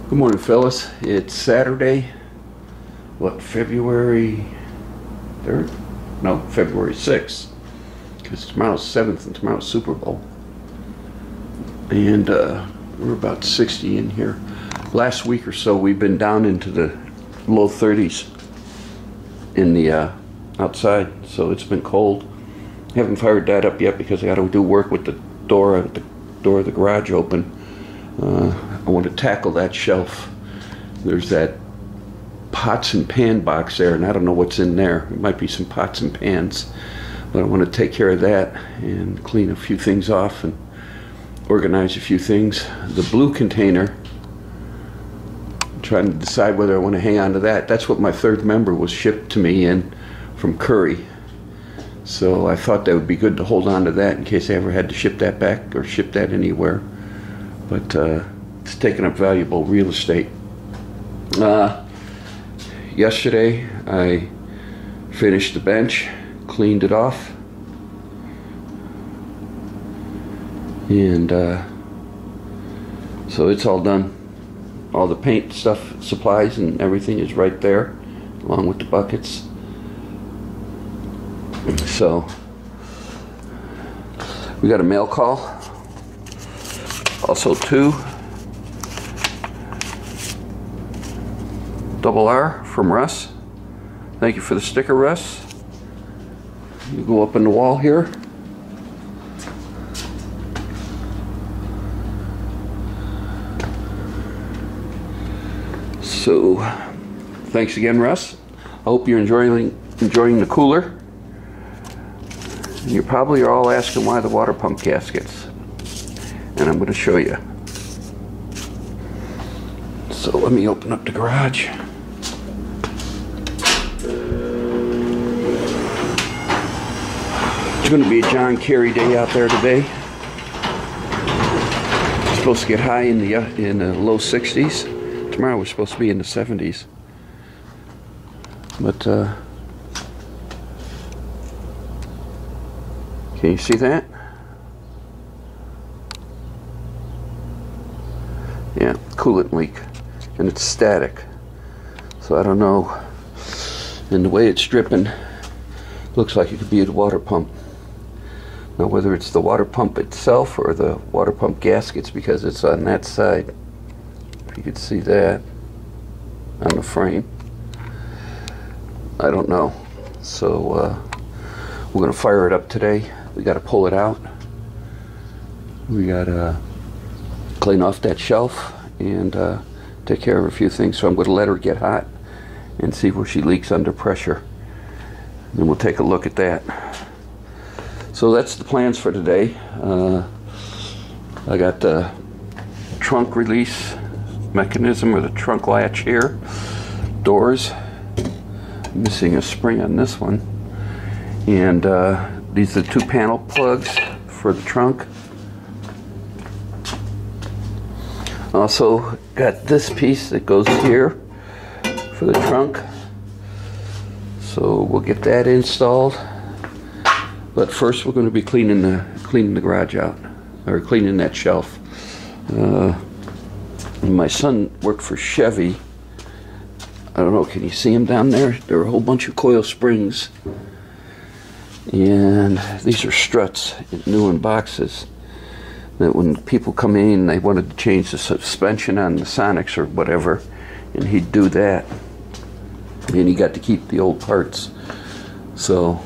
Good morning, fellas. It's Saturday, February 3rd? No, February 6th, because tomorrow's 7th and tomorrow's Super Bowl. And we're about 60 in here. Last week or so, we've been down into the low 30s in the outside, so it's been cold. Haven't fired that up yet because I got to do work with the door of the garage open. I want to tackle that shelf. There's that pots and pan box there, and I don't know what's in there. It might be some pots and pans, but I want to take care of that and clean a few things off and organize a few things. The blue container, I'm trying to decide whether I want to hang on to that. That's what my third member was shipped to me in from Curry. So I thought that would be good to hold on to that in case I ever had to ship that back or ship that anywhere. But it's taking up valuable real estate. Yesterday I finished the bench, cleaned it off, and so it's all done. All the paint stuff, supplies and everything is right there, along with the buckets. So we got a mail call, also two RR from Russ. Thank you for the sticker, Russ. You go up on the wall here. So thanks again, Russ. I hope you're enjoying the cooler. You probably are all asking why the water pump gaskets, and I'm going to show you. So let me open up the garage. It's going to be a John Kerry day out there today. It's supposed to get high in the low 60s. Tomorrow we're supposed to be in the 70s. But can you see that? Yeah, coolant leak, and it's static. So I don't know. And the way it's dripping, looks like it could be a water pump. Now whether it's the water pump itself or the water pump gaskets, because it's on that side. If you could see that on the frame. I don't know. So we're going to fire it up today. We got to pull it out. We got to clean off that shelf and take care of a few things. So I'm going to let her get hot and see where she leaks under pressure. Then we'll take a look at that. So that's the plans for today. I got the trunk release mechanism, or the trunk latch here. Doors. Missing a spring on this one. And these are the two panel plugs for the trunk. Also got this piece that goes here for the trunk. So we'll get that installed. But first we're going to be cleaning the garage out, or cleaning that shelf. My son worked for Chevy. I don't know, can you see them down there? There are a whole bunch of coil springs. And these are struts, new in boxes. That when people come in, they wanted to change the suspension on the Sonics or whatever, and he'd do that. And he got to keep the old parts. So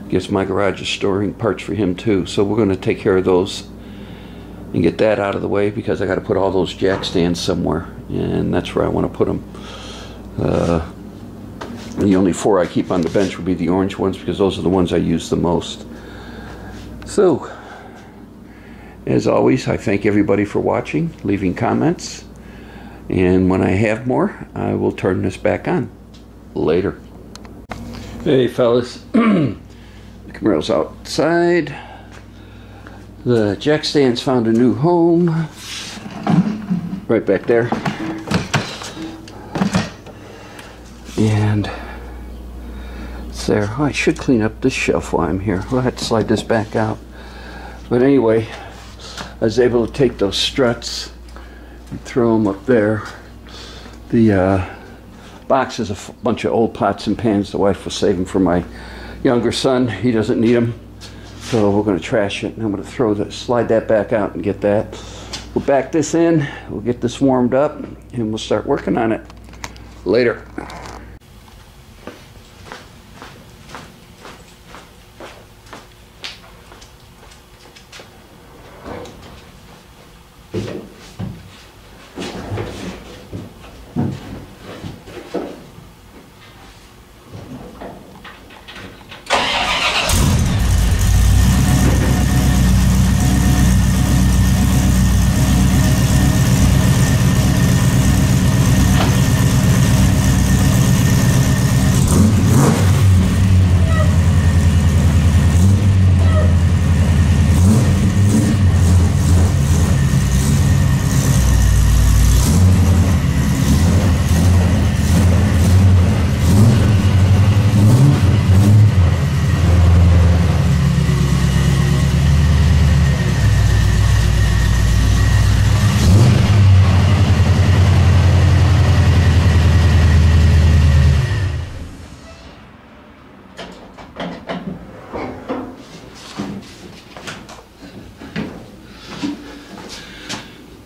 I guess my garage is storing parts for him too. So we're going to take care of those and get that out of the way, because I got to put all those jack stands somewhere, and that's where I want to put them. The only four I keep on the bench would be the orange ones, because those are the ones I use the most. So, as always, I thank everybody for watching, leaving comments, and when I have more, I will turn this back on. Later. Hey fellas, the Camaro's outside. The jack stands found a new home. Right back there. And it's there. Oh, I should clean up this shelf while I'm here. We'll have to slide this back out. But anyway, I was able to take those struts Throw them up there. The box is a bunch of old pots and pans the wife was saving for my younger son. He doesn't need them, so we're going to trash it. And I'm going to slide that back out and get that. We'll back this in. We'll get this warmed up, and we'll start working on it later.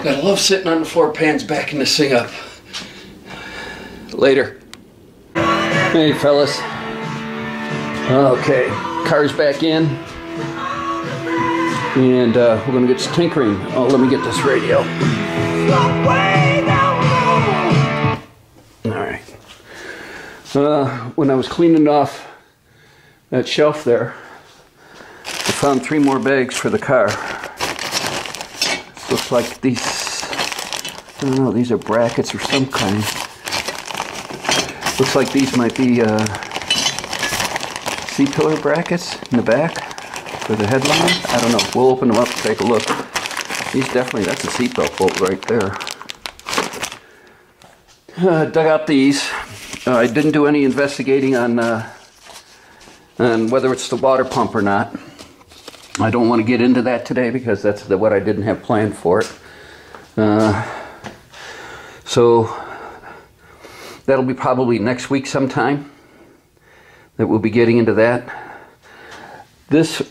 Gotta love sitting on the floor pans backing this thing up. Later. Hey fellas. Okay, car's back in. And we're gonna get some tinkering. Oh, let me get this radio. Alright. When I was cleaning off that shelf there, I found 3 more bags for the car. Looks like these, I don't know, these are brackets or some kind. Looks like these might be C-pillar brackets in the back for the headline. I don't know. We'll open them up and take a look. These definitely, that's a seatbelt bolt right there. Dug out these. I didn't do any investigating on whether it's the water pump or not. I don't want to get into that today because that's what I didn't have planned for it. So that'll be probably next week sometime that we'll be getting into that. This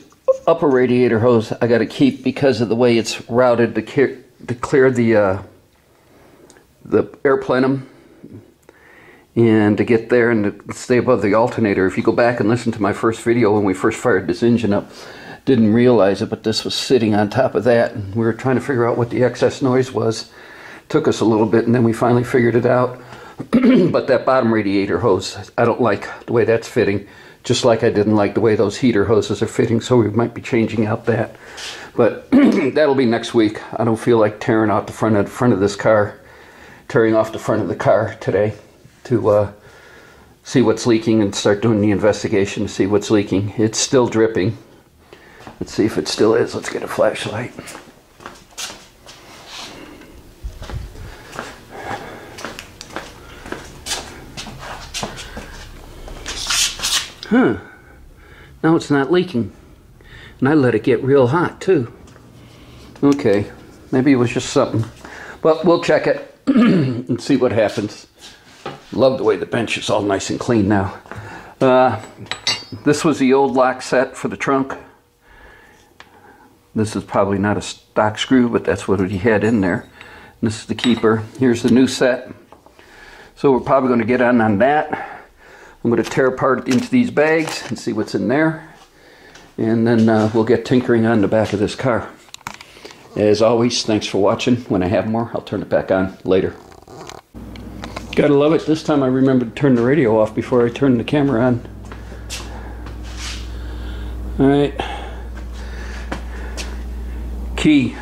upper radiator hose I got to keep because of the way it's routed to clear the air plenum and to get there and to stay above the alternator. If you go back and listen to my first video when we first fired this engine up, didn't realize it, but this was sitting on top of that, and we were trying to figure out what the excess noise was. Took us a little bit, and then we finally figured it out. But that bottom radiator hose, I don't like the way that's fitting, just like I didn't like the way those heater hoses are fitting, so we might be changing out that. But that'll be next week. I don't feel like tearing out the front of this car, tearing off the front of the car today to see what's leaking and start doing the investigation to see what's leaking. It's still dripping. Let's see if it still is. Let's get a flashlight. Huh. Now it's not leaking. And I let it get real hot too. Okay. Maybe it was just something. But we'll check it and see what happens. Love the way the bench is all nice and clean now. This was the old lock set for the trunk. This is probably not a stock screw, but that's what he had in there. And this is the keeper. Here's the new set. So we're probably going to get on that. I'm going to tear apart into these bags and see what's in there. And then we'll get tinkering on the back of this car. As always, thanks for watching. When I have more, I'll turn it back on later. Gotta love it. This time I remembered to turn the radio off before I turned the camera on. Alright. Key.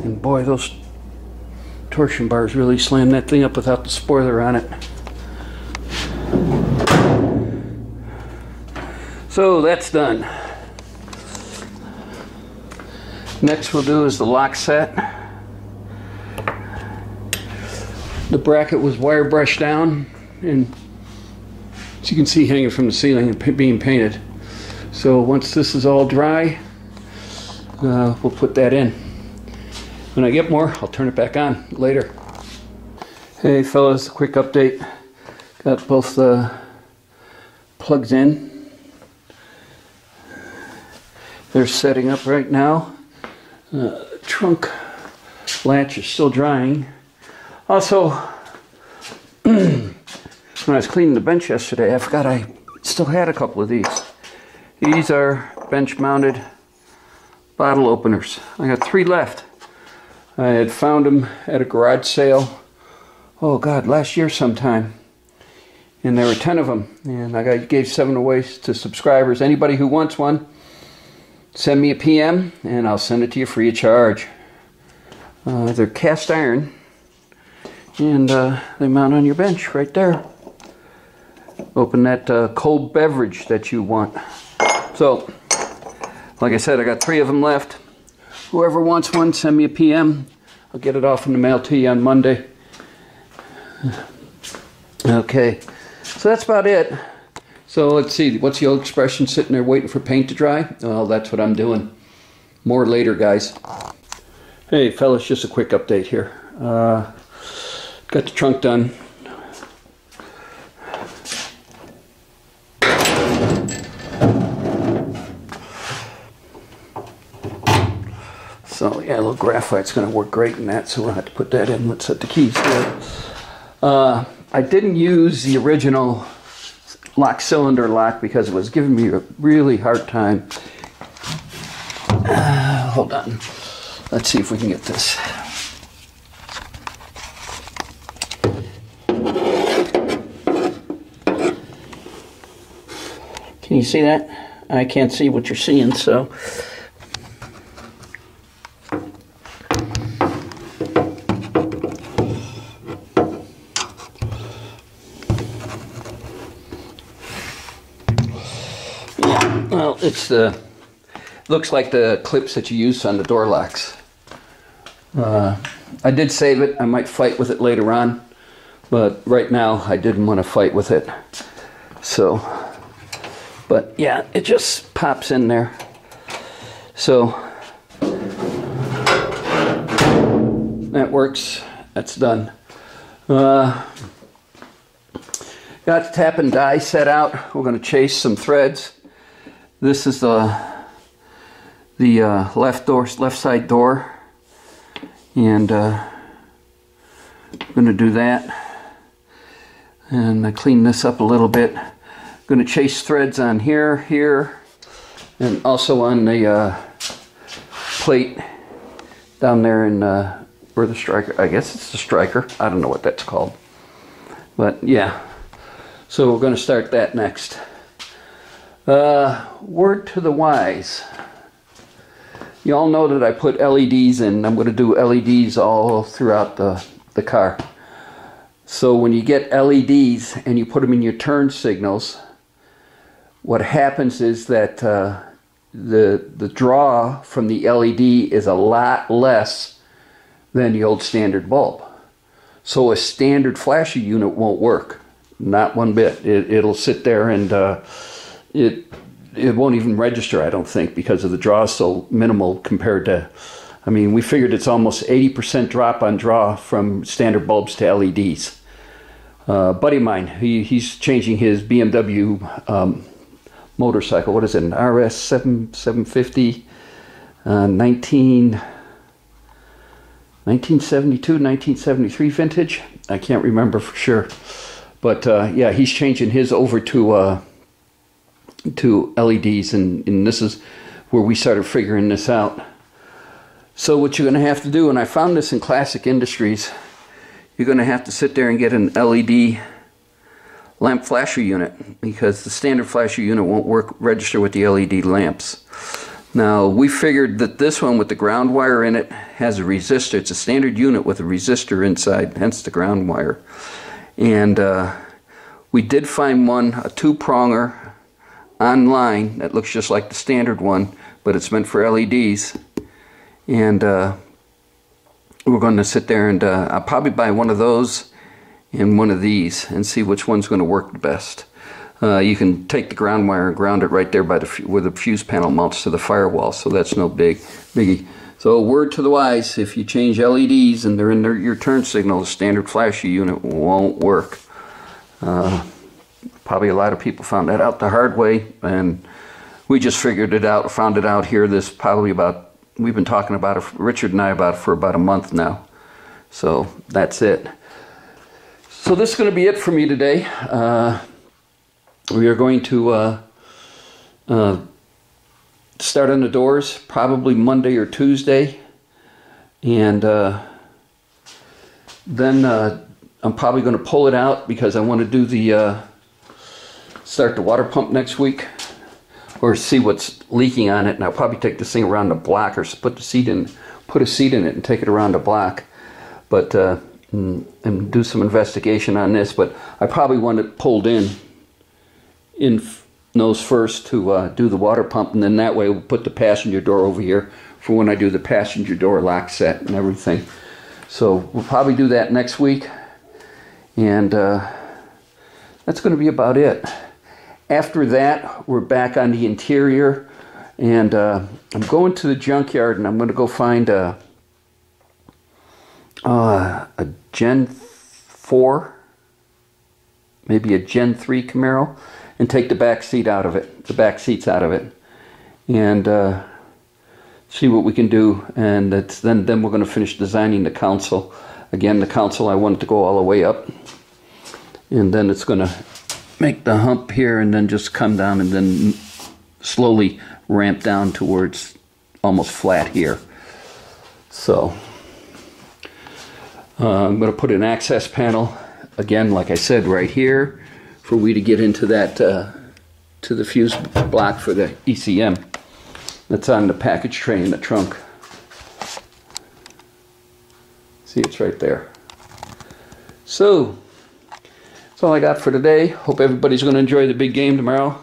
And boy, those torsion bars really slam that thing up without the spoiler on it. So that's done. Next we'll do is the lock set. The bracket was wire brushed down and as you can see hanging from the ceiling and being painted. So once this is all dry, we'll put that in. When I get more, I'll turn it back on later. Hey fellas, quick update. Got both the plugs in. They're setting up right now. Trunk latch is still drying. Also, when I was cleaning the bench yesterday, I forgot I still had a couple of these. These are bench mounted bottle openers. I got 3 left. I had found them at a garage sale, oh God, last year sometime. And there were 10 of them. And I gave 7 away to subscribers. Anybody who wants one, send me a PM and I'll send it to you free of charge. They're cast iron. And they mount on your bench right there. Open that cold beverage that you want. So, like I said, I got 3 of them left. Whoever wants one, send me a PM. I'll get it off in the mail to you on Monday. Okay, so that's about it. So let's see, what's the old expression, sitting there waiting for paint to dry? Well, that's what I'm doing. More later, guys. Hey fellas, just a quick update here. Got the trunk done. So yeah, a little graphite's going to work great in that, so we'll have to put that in. Let's set the keys there. I didn't use the original lock cylinder lock because it was giving me a really hard time. Hold on. Let's see if we can get this. Can you see that? I can't see what you're seeing, so. Yeah, well, it's the, looks like the clips that you use on the door locks. I did save it. I might fight with it later on, but right now I didn't want to fight with it. So, but yeah, it just pops in there. So that works. That's done. Got the tap and die set out. We're going to chase some threads. This is the left side door, and I'm going to do that. And I clean this up a little bit. I'm going to chase threads on here, and also on the plate down there in where the striker. I guess it's the striker. I don't know what that's called, but yeah. So we're going to start that next. Word to the wise. You all know that I put LEDs in. I'm going to do LEDs all throughout the car. So when you get LEDs and you put them in your turn signals, what happens is that the draw from the LED is a lot less than the old standard bulb. So a standard flasher unit won't work. Not one bit. It'll sit there and it won't even register, I don't think, because of the draw so minimal compared to, I mean, we figured it's almost 80% drop on draw from standard bulbs to LEDs. Buddy of mine, he's changing his BMW motorcycle. What is it, an RS 750, 1972, 1973 vintage? I can't remember for sure. But yeah, he's changing his over to LEDs, and this is where we started figuring this out. So what you're going to have to do, and I found this in Classic Industries, you're going to have to sit there and get an LED lamp flasher unit, because the standard flasher unit won't register with the LED lamps. Now we figured that this one with the ground wire in it has a resistor. It's a standard unit with a resistor inside, hence the ground wire. And we did find one, a 2-pronger online that looks just like the standard one, but it's meant for LEDs. And we're going to sit there and I'll probably buy one of those and one of these and see which one's going to work the best. You can take the ground wire and ground it right there by where the fuse panel mounts to the firewall, so that's no biggie. So word to the wise, if you change LEDs and they're in your turn signal, the standard flasher unit won't work. Probably a lot of people found that out the hard way, and we just figured it out, found it out here we've been talking about it, Richard and I, about it for about a month now. So that's it. So this is going to be it for me today. We are going to start on the doors probably Monday or Tuesday, and then I'm probably going to pull it out because I want to do start the water pump next week, or see what's leaking on it, and I'll probably take this thing around the block, or put a seat in it and take it around the block, but and do some investigation on this. But I probably want it pulled in nose first to do the water pump, and then that way we'll put the passenger door over here for when I do the passenger door lock set and everything. So we'll probably do that next week, and that's going to be about it. After that, we're back on the interior, and I'm going to the junkyard, and I'm going to go find a Gen 4, maybe a Gen 3 Camaro, and take the back seats out of it, and see what we can do. And then we're going to finish designing the console. Again, the console, I want it to go all the way up, and then it's going to make the hump here and then just come down and then slowly ramp down towards almost flat here. So I'm going to put an access panel, again, like I said, right here for we to get into that to the fuse block for the ECM that's on the package tray in the trunk. See, it's right there. So that's all I got for today. Hope everybody's going to enjoy the big game tomorrow.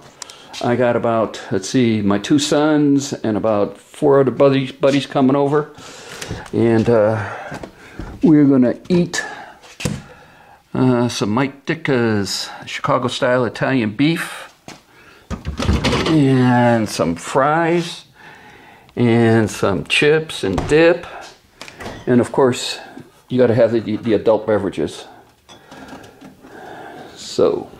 I got about, let's see, my 2 sons and about 4 other buddies coming over, and we're going to eat some Mike Dicka's Chicago style Italian beef, and some fries, and some chips and dip, and of course you got to have the adult beverages. So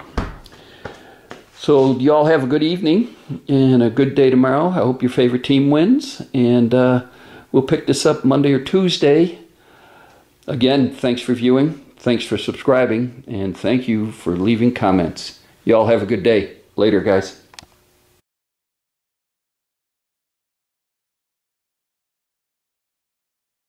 y'all have a good evening and a good day tomorrow. I hope your favorite team wins, and we'll pick this up Monday or Tuesday. Again, thanks for viewing, thanks for subscribing, and thank you for leaving comments. Y'all have a good day. Later, guys.